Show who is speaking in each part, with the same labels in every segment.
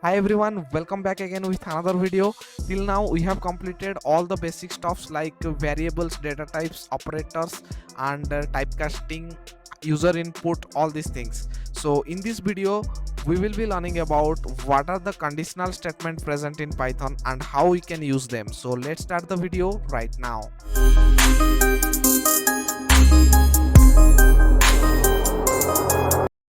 Speaker 1: Hi everyone, welcome back again with another video. Till now we have completed all the basic stuffs like variables, data types, operators, and typecasting, user input, all these things. So in this video we will be learning about what are the conditional statements present in Python and how we can use them. So let's start the video right now.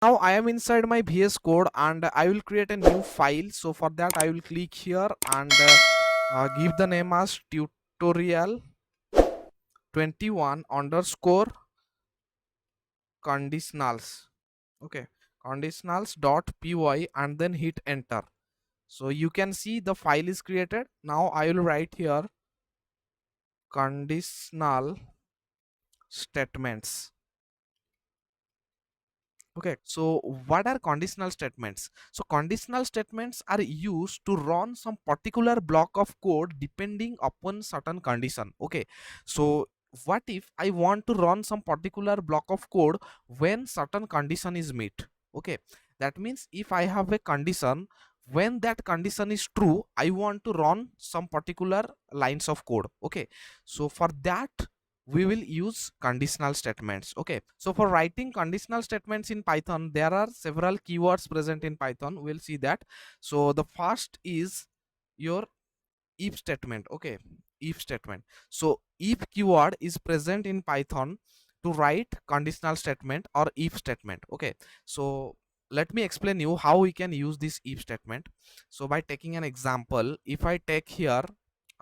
Speaker 1: Now I am inside my VS Code and I will create a new file. So for that I will click here and give the name as tutorial 21 underscore conditionals. Okay, conditionals dot py and then hit enter. So you can see the file is created. Now I will write here conditional statements. Okay, so what are conditional statements? So conditional statements are used to run some particular block of code depending upon certain condition. Okay, so what if I want to run some particular block of code when certain condition is met? Okay, that means if I have a condition, when that condition is true, I want to run some particular lines of code. Okay, so for that we will use conditional statements. Okay, so for writing conditional statements in Python there are several keywords present in Python. We'll see that. So the first is your if statement. Okay, if statement. So if keyword is present in Python to write conditional statement or if statement. Okay, so let me explain you how we can use this if statement. So by taking an example, if I take here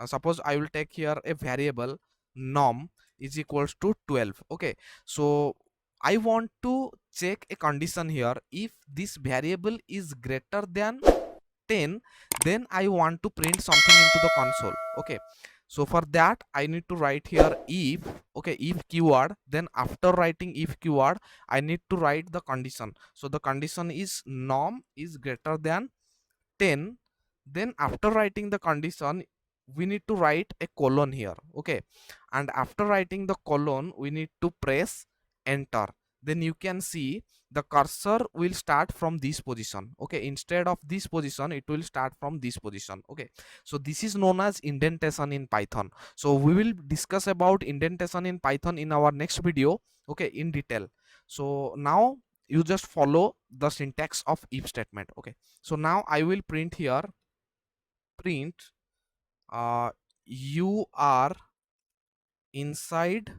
Speaker 1: suppose I will take here a variable norm is equals to 12. Okay, so I want to check a condition here. If this variable is greater than 10, then I want to print something into the console. Okay, so for that I need to write here if. Okay, if keyword, then after writing if keyword I need to write the condition. So the condition is norm is greater than 10. Then after writing the condition we need to write a colon here. Okay, and after writing the colon we need to press enter. Then you can see the cursor will start from this position. Okay, instead of this position it will start from this position. Okay, so this is known as indentation in Python. So we will discuss about indentation in Python in our next video, okay, in detail. So now you just follow the syntax of if statement. Okay, so now I will print here print you are inside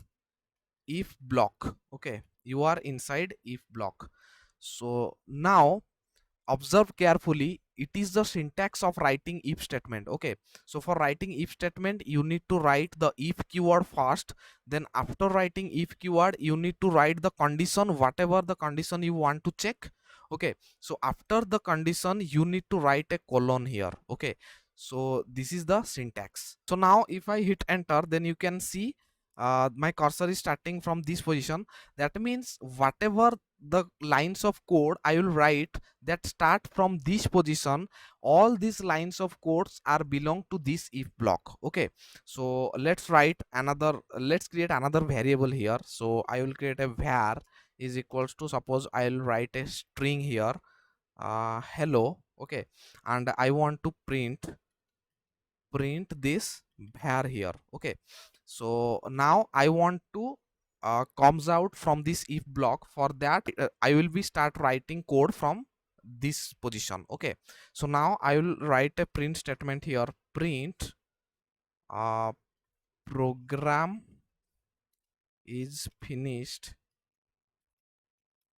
Speaker 1: if block. Okay, you are inside if block. So now observe carefully, it is the syntax of writing if statement. Okay, so for writing if statement you need to write the if keyword first, then after writing if keyword you need to write the condition, whatever the condition you want to check. Okay, so after the condition you need to write a colon here. Okay, so this is the syntax. So now if I hit enter, then you can see my cursor is starting from this position. That means whatever the lines of code I will write that start from this position, all these lines of codes are belong to this if block. Okay, so let's create another variable here. So I will create a var is equals to, suppose I'll write a string here, hello. Okay, and I want to print this var here. Okay, so now I want to comes out from this if block. For that I will be start writing code from this position. Okay, so now I will write a print statement here, print uh, program is finished.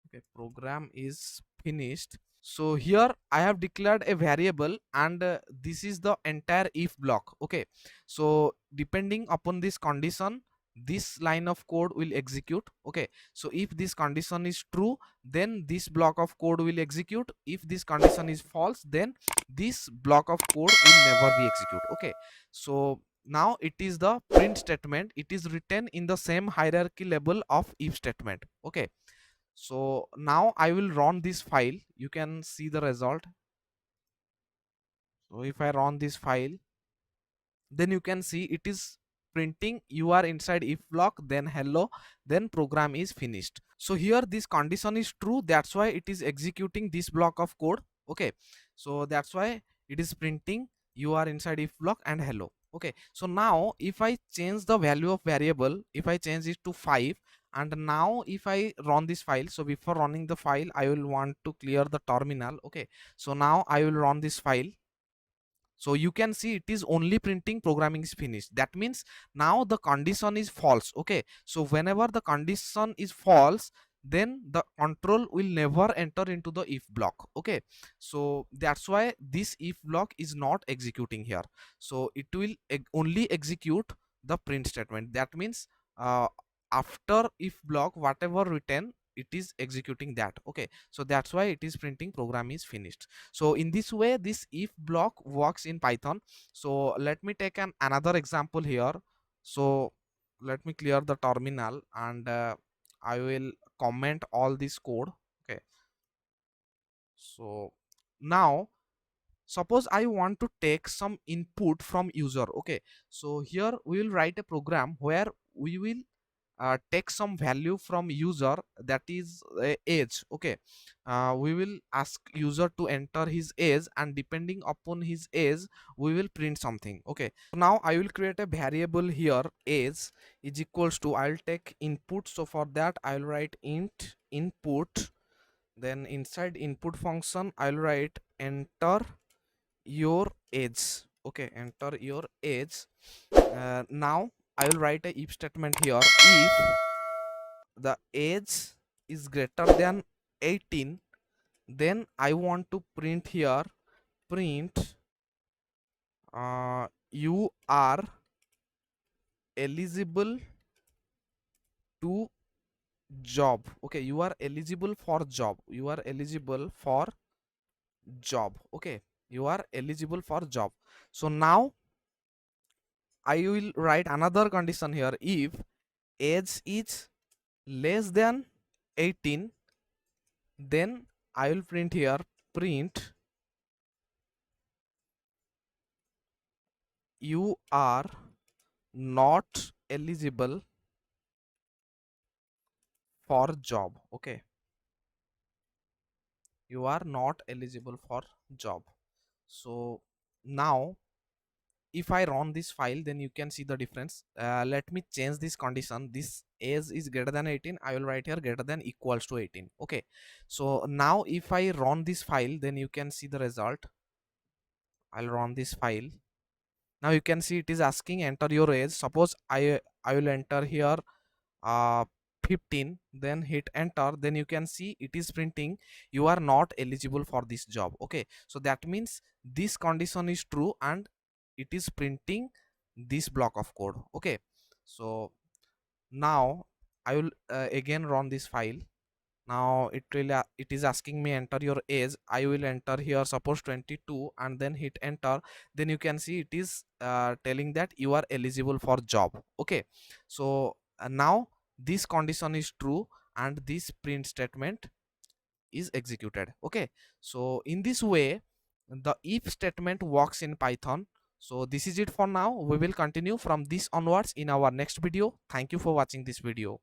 Speaker 1: Okay, program is finished. So here I have declared a variable and this is the entire if block. Okay, so depending upon this condition this line of code will execute. Okay, so if this condition is true then this block of code will execute. If this condition is false then this block of code will never be executed. Okay, so now it is the print statement, it is written in the same hierarchy level of if statement. Okay, so now I will run this file, you can see the result. So if I run this file, then you can see it is printing you are inside if block, then hello, then program is finished. So here this condition is true, that's why it is executing this block of code. Okay, So that's why it is printing you are inside if block and hello. Okay, so now if I change the value of variable, if I change it to 5, and now if I run this file, so before running the file I will want to clear the terminal. Okay, so now I will run this file. So you can see it is only printing programming is finished. That means now the condition is false. Okay, so whenever the condition is false, then the control will never enter into the if block. Okay, so that's why this if block is not executing here. So it will only execute the print statement. That means after if block whatever written, it is executing that. Okay, so that's why it is printing program is finished. So in this way this if block works in Python. So let me take another example here. So let me clear the terminal, and I will comment all this code. Okay, so now suppose I want to take some input from user. Okay, so here we will write a program where we will take some value from user, that is age. Okay, we will ask user to enter his age, and depending upon his age we will print something. Okay, so now I will create a variable here, age is equals to, I'll take input. So for that I will write int input, then inside input function I'll write enter your age. Okay, enter your age. Now I will write a if statement here. If the age is greater than 18, then I want to print here, print you are eligible to job. Okay, you are eligible for job, you are eligible for job. Okay, you are eligible for job. So now I will write another condition here. If age is less than 18, then I will print here, print you are not eligible for job. Okay, you are not eligible for job. So now if I run this file, then you can see the difference. Let me change this condition. This age is greater than 18, I will write here greater than equals to 18. Okay, so now if I run this file, then you can see the result. I'll run this file. Now you can see it is asking enter your age. Suppose I will enter here 15, then hit enter, then you can see it is printing you are not eligible for this job. Okay, so that means this condition is true and it is printing this block of code. Okay, so now I will again run this file. Now it is asking me enter your age. I will enter here suppose 22 and then hit enter. Then you can see it is telling that you are eligible for job. Okay, so now this condition is true and this print statement is executed. Okay, so in this way the if statement works in Python. So this is it for now. We will continue from this onwards in our next video. Thank you for watching this video.